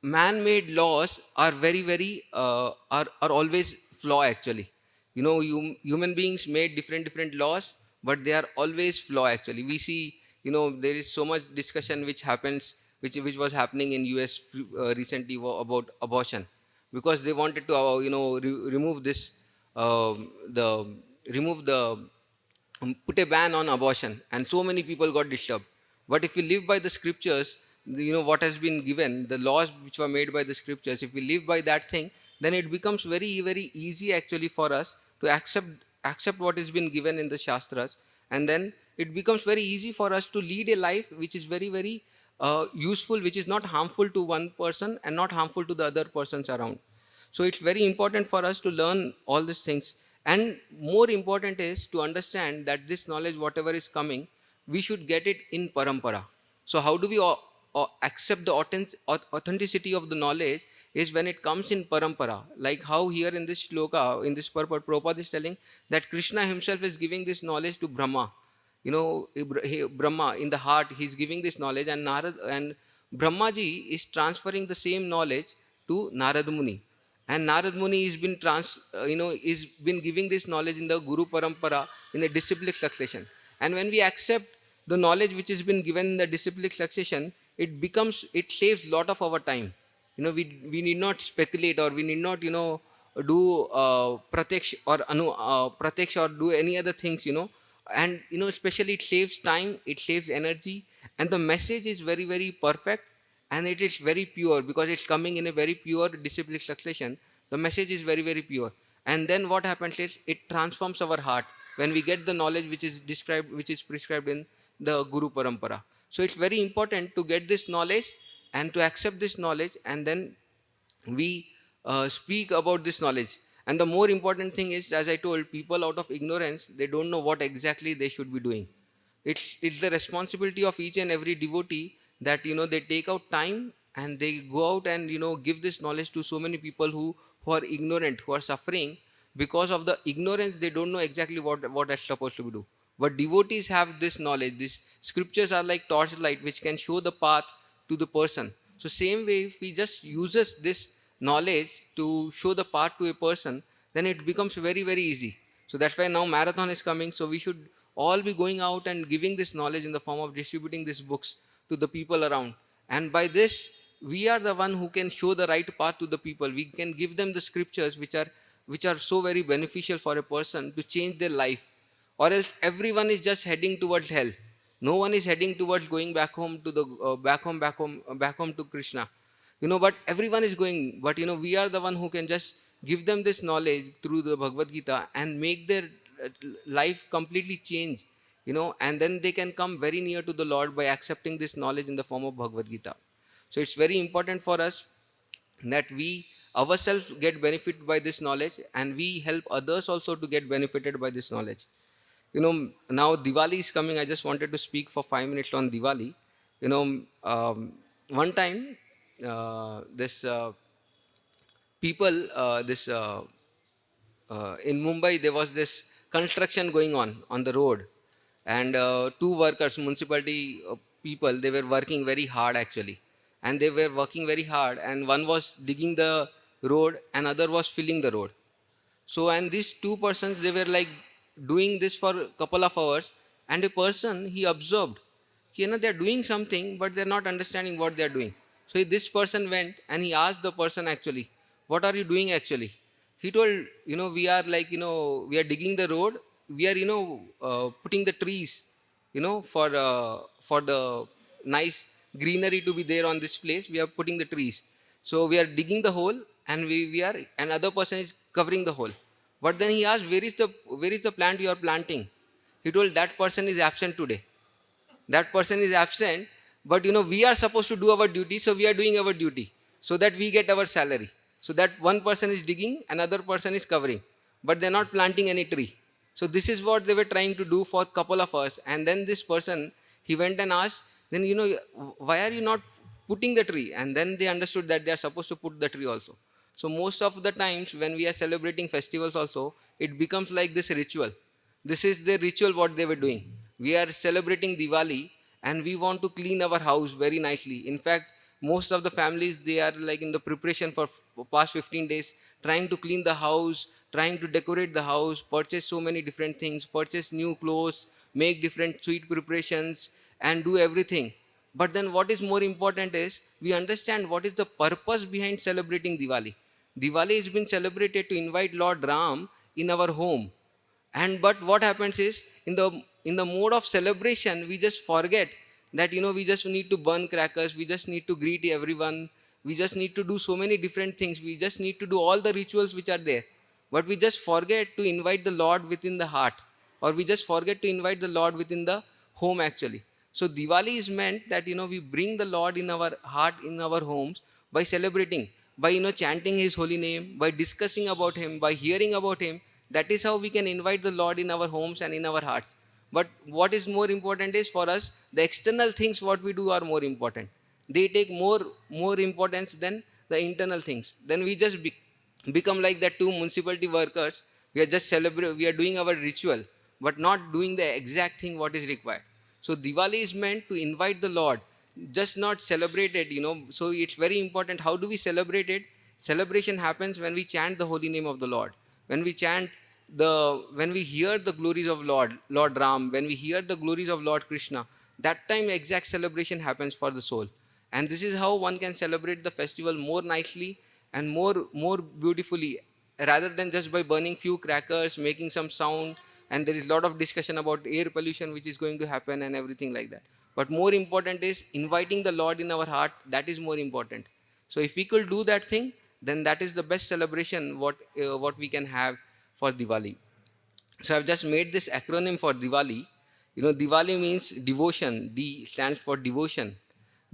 man-made laws are very, very are always flaw actually. You know, human beings made different laws, but they are always flaw actually. We see, you know, there is so much discussion which happens, which was happening in US recently about abortion, because they wanted to remove this the remove the put a ban on abortion, and so many people got disturbed. But if we live by the scriptures, you know what has been given, the laws which were made by the scriptures, if we live by that thing, then it becomes very, very easy actually for us to accept what has been given in the shastras. And then it becomes very easy for us to lead a life which is very, very useful, which is not harmful to one person and not harmful to the other persons around. So it's very important for us to learn all these things. And more important is to understand that this knowledge, whatever is coming, we should get it in parampara. So how do we accept the authenticity of the knowledge is when it comes in parampara. Like how here in this shloka, in this purport, Prabhupada is telling that Krishna himself is giving this knowledge to Brahma. You know, Brahma in the heart, he's giving this knowledge, and Narad and Brahmaji is transferring the same knowledge to Narad Muni. And Narad Muni is been is been giving this knowledge in the Guru Parampara in a disciplic succession. And when we accept the knowledge which has been given in the disciplic succession, it saves lot of our time. You know, we need not speculate, or we need not, you know, do pratyaksh or do any other things, you know. And you know, especially it saves time, it saves energy, and the message is very, very perfect, and it is very pure because it's coming in a very pure disciplic succession. The message is very, very pure. And then what happens is it transforms our heart when we get the knowledge which is described, which is prescribed in the Guru Parampara. So it's very important to get this knowledge and to accept this knowledge, and then we speak about this knowledge. And the more important thing is, as I told, people out of ignorance, they don't know what exactly they should be doing. It's the responsibility of each and every devotee that, you know, they take out time and they go out and, you know, give this knowledge to so many people who are ignorant, who are suffering because of the ignorance. They don't know exactly what they're supposed to do. But devotees have this knowledge. These scriptures are like torchlight which can show the path to the person. So same way, if we just uses this knowledge to show the path to a person, then it becomes very, very easy. So that's why now marathon is coming. So we should all be going out and giving this knowledge in the form of distributing these books to the people around. And by this, we are the one who can show the right path to the people. We can give them the scriptures which are so very beneficial for a person to change their life. Or else everyone is just heading towards hell. No one is heading towards going back home to the back home to Krishna. You know, but everyone is going. But you know, we are the one who can just give them this knowledge through the Bhagavad Gita and make their life completely change. You know, and then they can come very near to the Lord by accepting this knowledge in the form of Bhagavad Gita. So it's very important for us that we ourselves get benefit by this knowledge, and we help others also to get benefited by this knowledge. You know, now Diwali is coming. I just wanted to speak for 5 minutes on Diwali. You know, one time, this people, this in Mumbai, there was this construction going on the road, and two workers, municipality people, they were working very hard actually, and they were working very hard, and one was digging the road, and other was filling the road. So, and these two persons, they were like doing this for a couple of hours, and a person, he observed, you know, they're doing something, but they're not understanding what they're doing. So this person went and he asked the person actually, what are you doing actually? He told, you know, we are like, you know, we are digging the road, we are, you know, putting the trees, you know, for the nice greenery to be there on this place, we are putting the trees. So we are digging the hole, and we are, another person is covering the hole. But then he asked, where is the plant you are planting? He told, that person is absent today. That person is absent, but you know, we are supposed to do our duty, so we are doing our duty so that we get our salary. So that one person is digging, another person is covering, but they're not planting any tree. So this is what they were trying to do for a couple of hours. And then this person, he went and asked, then, you know, why are you not putting the tree? And then they understood that they are supposed to put the tree also. So most of the times when we are celebrating festivals also, it becomes like this ritual. This is the ritual what they were doing. We are celebrating Diwali and we want to clean our house very nicely. In fact, most of the families, they are like in the preparation for past 15 days, trying to clean the house, trying to decorate the house, purchase so many different things, purchase new clothes, make different sweet preparations and do everything. But then what is more important is we understand what is the purpose behind celebrating Diwali. Diwali has been celebrated to invite Lord Ram in our home. And but what happens is in the mode of celebration we just forget that we just need to burn crackers, we just need to greet everyone, we just need to do so many different things, we just need to do all the rituals which are there, but we just forget to invite the Lord within the heart, or we just forget to invite the Lord within the home actually. So Diwali is meant that we bring the Lord in our heart, in our homes, by celebrating, by chanting his holy name, by discussing about him, by hearing about him. That is how we can invite the Lord in our homes and in our hearts. But what is more important is, for us, the external things what we do are more important. They take more importance than the internal things. Then we just become like that two municipality workers. We are just celebrate, we are doing our ritual, but not doing the exact thing what is required. So Diwali is meant to invite the Lord, just not celebrate it. So it's very important. How do we celebrate it? Celebration happens when we chant the holy name of the Lord, when we chant when we hear the glories of Lord Ram, when we hear the glories of Lord Krishna. That time exact celebration happens for the soul. And this is how one can celebrate the festival more nicely and more beautifully, rather than just by burning few crackers, making some sound. And there is a lot of discussion about air pollution which is going to happen and everything like that. But more important is inviting the Lord in our heart. That is more important. So if we could do that thing, then that is the best celebration what we can have for Diwali. So I've just made this acronym for Diwali. Diwali means devotion. D stands for devotion.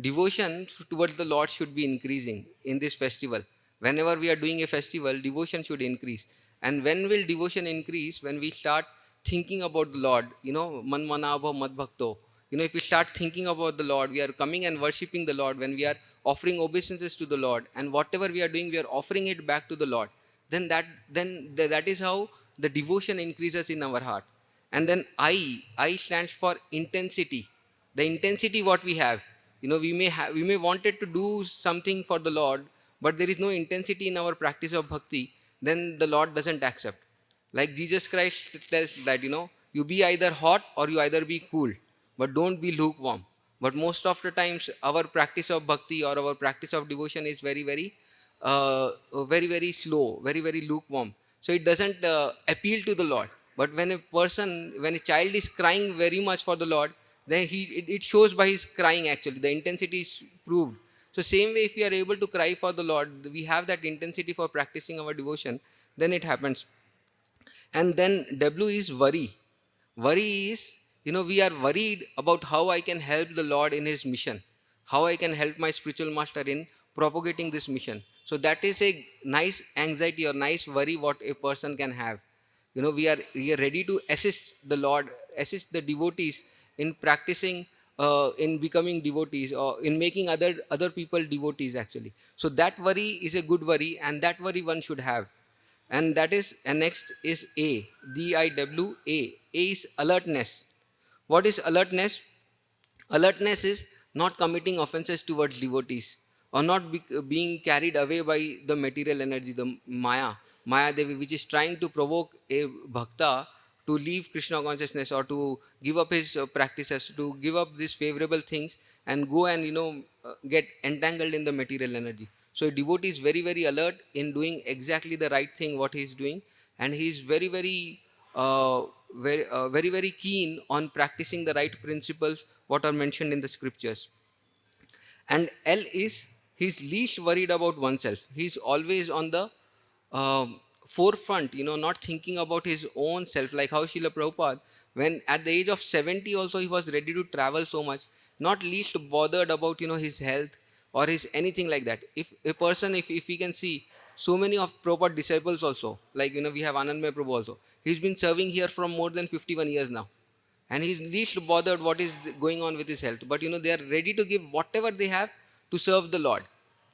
Devotion towards the Lord should be increasing in this festival. Whenever we are doing a festival, devotion should increase. And when will devotion increase? When we start thinking about the Lord. Man manabha mad bhakto. If we start thinking about the Lord, we are coming and worshipping the Lord, when we are offering obeisances to the Lord, and whatever we are doing, we are offering it back to the Lord. That is how the devotion increases in our heart. And then I stands for intensity. The intensity what we have. We may wanted to do something for the Lord, but there is no intensity in our practice of bhakti, then the Lord doesn't accept. Like Jesus Christ tells that, you be either hot or you either be cool, but don't be lukewarm. But most of the times, our practice of bhakti or our practice of devotion is very slow, very lukewarm. So it doesn't appeal to the Lord. But when a child is crying very much for the Lord, then it shows by his crying actually. The intensity is proved. So same way, if we are able to cry for the Lord, we have that intensity for practicing our devotion, then it happens. And then W is worry. Worry is, we are worried about how I can help the Lord in his mission, how I can help my spiritual master in propagating this mission. So that is a nice anxiety or nice worry what a person can have. We are ready to assist the Lord, assist the devotees in practicing, in becoming devotees, or in making other people devotees actually. So that worry is a good worry, and that worry one should have. And next is A, DIWA. A is alertness. What is alertness? Alertness is not committing offenses towards devotees, or not being carried away by the material energy, the Maya Devi, which is trying to provoke a bhakta to leave Krishna consciousness, or to give up his practices, to give up these favorable things and go and get entangled in the material energy. So a devotee is very alert in doing exactly the right thing what he is doing, and he is very keen on practicing the right principles what are mentioned in the scriptures. And L is, he's least worried about oneself. He's always on the forefront, not thinking about his own self, like how Srila Prabhupada, when at the age of 70 also he was ready to travel so much, not least bothered about his health or his anything like that. If a person, if we can see so many of Prabhupada disciples also, like we have Anandmay Prabhu also, he's been serving here from more than 51 years now, and he's least bothered what is going on with his health. But they are ready to give whatever they have to serve the Lord.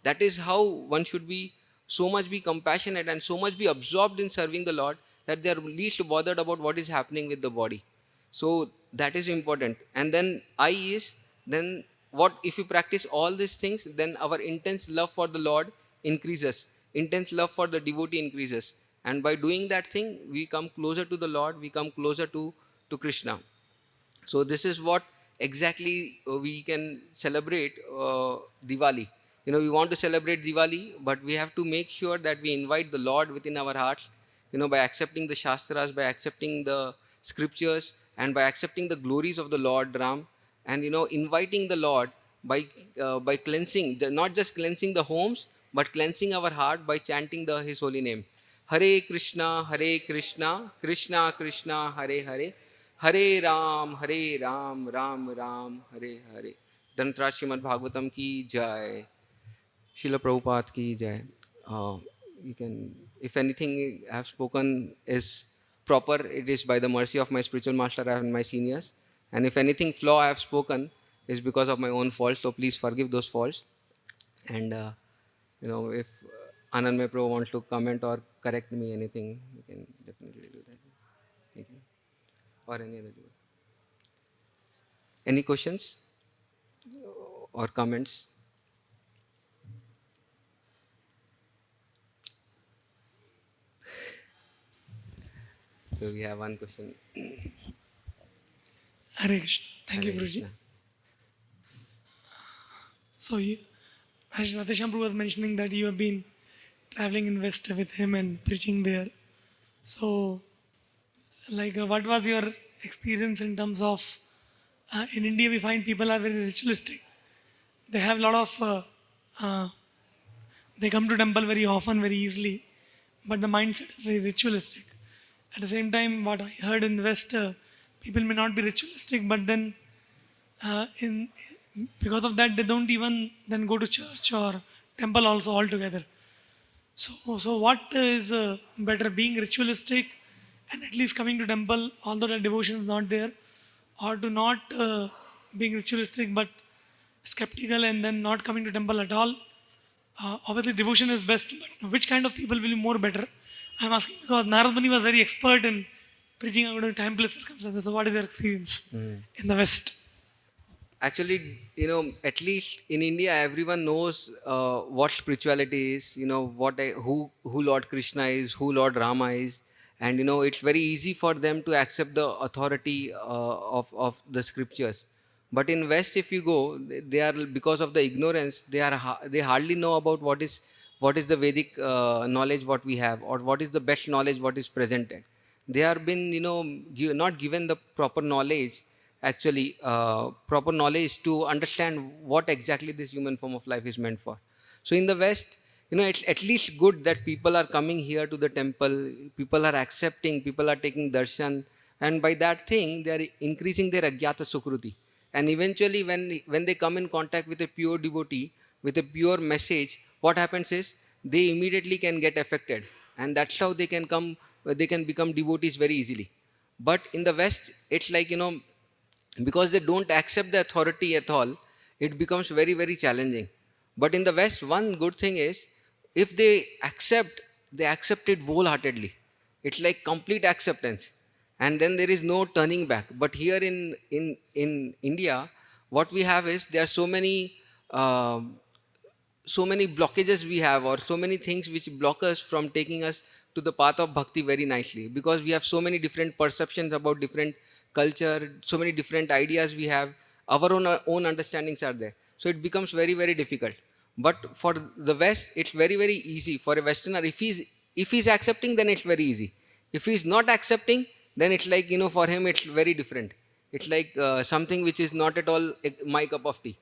That is how one should be so much be compassionate and so much be absorbed in serving the Lord that they are least bothered about what is happening with the body. So that is important. And then I is, then what if we practice all these things, then our intense love for the Lord increases, intense love for the devotee increases, and by doing that thing we come closer to the Lord, we come closer to Krishna. So this is what exactly we can celebrate Diwali. We want to celebrate Diwali, but we have to make sure that we invite the Lord within our hearts, by accepting the Shastras, by accepting the scriptures, and by accepting the glories of the Lord Ram, and inviting the Lord by cleansing, not just cleansing the homes, but cleansing our heart by chanting His holy name. Hare Krishna, Krishna Krishna, Hare Hare, Hare Ram, Ram Ram, Hare Hare. Dhantra Srimad Bhagavatam ki jai. Srila Prabhupada ki jai. You can, if anything I have spoken is proper, it is by the mercy of my spiritual master and my seniors. And if anything flaw I have spoken is because of my own fault, so please forgive those faults. And if Anandmay Prabhu wants to comment or correct me anything, you can definitely do that. Thank you. Or any other. Any questions or comments? So we have one question.
Hare Krishna. Thank you,
Hare
Guruji.
Krishna.
So, as Radhesham Prabhu was mentioning that you have been traveling in West with him and preaching there. So, what was your experience in terms of, in India we find people are very ritualistic. They have a lot of, they come to temple very often, very easily, but the mindset is very ritualistic. At the same time, what I heard in the West, people may not be ritualistic, but then in because of that they don't even then go to church or temple also altogether. So what is better, being ritualistic and at least coming to temple although the devotion is not there, or to not being ritualistic but skeptical and then not coming to temple at all? Obviously devotion is best, but which kind of people will be more better? I'm asking because Narad Muni was very expert in preaching according to timeless circumstances. So what is your experience in the West?
Actually, at least in India, everyone knows what spirituality is. Who Lord Krishna is, who Lord Rama is, and it's very easy for them to accept the authority of the scriptures. But in West, if you go, they are, because of the ignorance, they hardly know about what is the Vedic knowledge what we have, or what is the best knowledge what is presented. They are been not given the proper knowledge, actually proper knowledge to understand what exactly this human form of life is meant for. So in the West, it's at least good that people are coming here to the temple, people are accepting, people are taking darshan, and by that thing they are increasing their agyata sukruti. And eventually when they come in contact with a pure devotee, with a pure message, what happens is they immediately can get affected, and that's how they can become devotees very easily. But in the West, it's like, because they don't accept the authority at all, it becomes very, very challenging. But in the West, one good thing is, if they accept it wholeheartedly. It's like complete acceptance, and then there is no turning back. But here in India, what we have is, there are so many blockages we have, or so many things which block us from taking us to the path of bhakti very nicely, because we have so many different perceptions about different culture, so many different ideas we have, our own understandings are there, so it becomes very, very difficult. But for the West, it's very, very easy for a Westerner. If he's accepting, then it's very easy. If he's not accepting, then it's like, for him it's very different. It's like something which is not at all my cup of tea.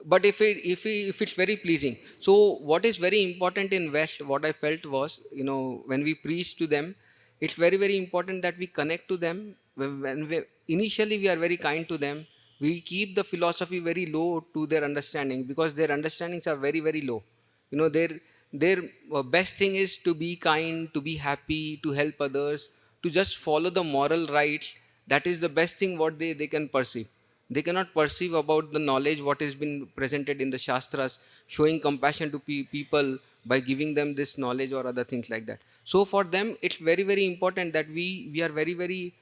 But if it's very pleasing. So what is very important in West, what I felt was, when we preach to them, it's very, very important that we connect to them. Initially we are very kind to them, we keep the philosophy very low to their understanding, because their understandings are very, very low. Their best thing is to be kind, to be happy, to help others, to just follow the moral rights. That is the best thing what they can perceive. They cannot perceive about the knowledge what has been presented in the Shastras, showing compassion to people, by giving them this knowledge or other things like that. So for them, it's very, very important that we are very, very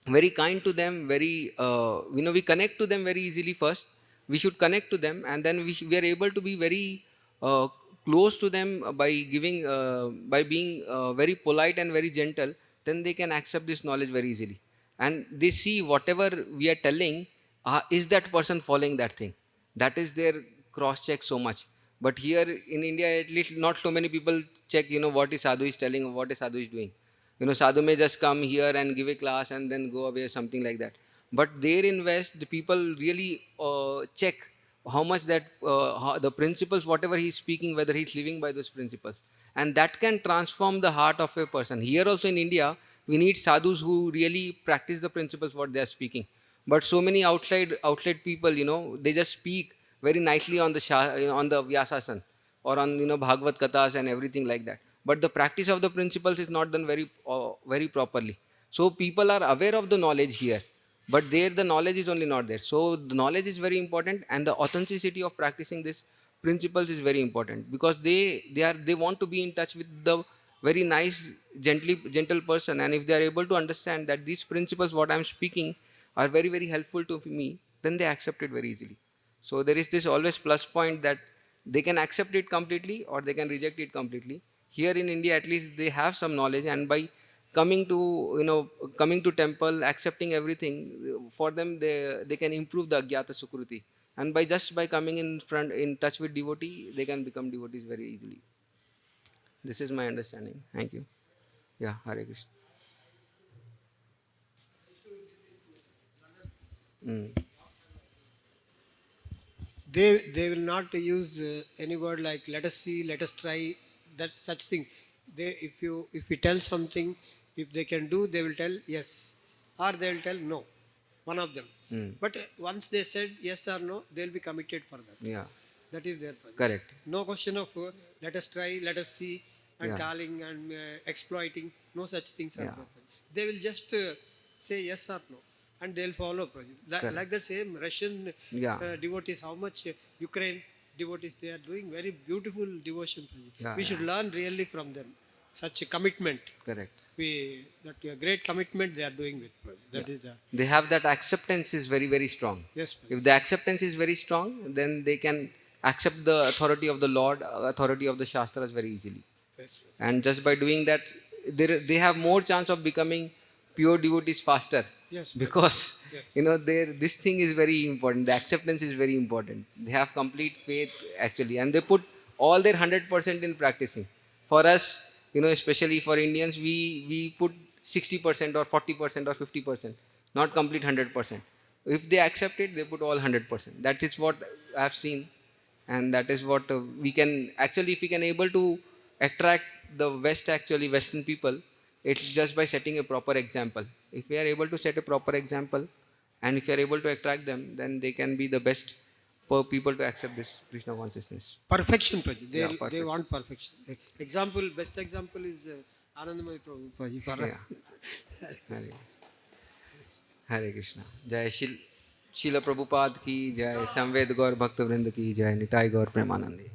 very kind to them, very we connect to them very easily first. We should connect to them, and then we are able to be very uh, close to them by giving by being very polite and very gentle. Then they can accept this knowledge very easily, and they see whatever we are telling, is that person following that thing. That is their cross check so much. But here in India, at least not so many people check, what is sadhu is telling or what is sadhu is doing. Sadhu may just come here and give a class and then go away or something like that. But there in West, the people really check how much that the principles, whatever he is speaking, whether he is living by those principles, and that can transform the heart of a person. Here also in India, we need sadhus who really practice the principles what they are speaking. But so many outside people, they just speak very nicely on the on the Vyasasan or on Bhagavad Kathas and everything like that. But the practice of the principles is not done very properly. So people are aware of the knowledge here, but there the knowledge is only not there. So the knowledge is very important, and the authenticity of practicing this principles is very important, because they want to be in touch with the very nice gentle person, and if they are able to understand that these principles what I am speaking are very, very helpful to me, then they accept it very easily. So there is this always plus point that they can accept it completely or they can reject it completely. Here in India, at least they have some knowledge, and by coming to coming to temple, accepting everything, for them they can improve the Agyata Sukruti, and by coming in touch with devotee, they can become devotees very easily. This is my understanding. Thank you. Yeah, Hare Krishna. Mm.
They will not use any word like let us see, let us try, that such things. They, if you tell something, if they can do, they will tell yes, or they will tell no, one of them. But once they said yes or no, they will be committed for that.
Yeah,
That is their point.
correct.
No question of let us try, let us see, and
Yeah.
calling and exploiting. No such things are
Yeah.
there. They will just say yes or no, and they'll follow project.
Correct.
Like that same Russian
Yeah.
devotees, how much Ukraine devotees, they are doing very beautiful devotion project.
Yeah,
We should learn really from them. Such a commitment.
Correct.
That great commitment they are doing with project. That is
They have that acceptance is very, very strong.
yes.
If the acceptance is very strong, then they can accept the authority of the Lord, authority of the Shastras very easily.
Yes.
And just by doing that, they have more chance of becoming pure devotees faster.
Yes.
Because
Yes.
this thing is very important. The acceptance is very important. They have complete faith actually, and they put all their 100% in practicing. For us, especially for Indians, we put 60% or 40% or 50%, not complete 100%. If they accept it, they put all 100%. That is what I have seen, and that is what we can actually, if we can able to attract the Western people, it's just by setting a proper example. If we are able to set a proper example, and if we are able to attract them, then they can be the best for people to accept this Krishna consciousness.
Perfection project. They,
Yeah,
they
perfection.
want perfection. Example, best example is Anandamay Prabhu project for us.
Hare, Hare Krishna. Jai Shila Prabhupada ki jai, Samved Gaur Bhakta Vrinda ki jai, Nitai Gaur Premanandi.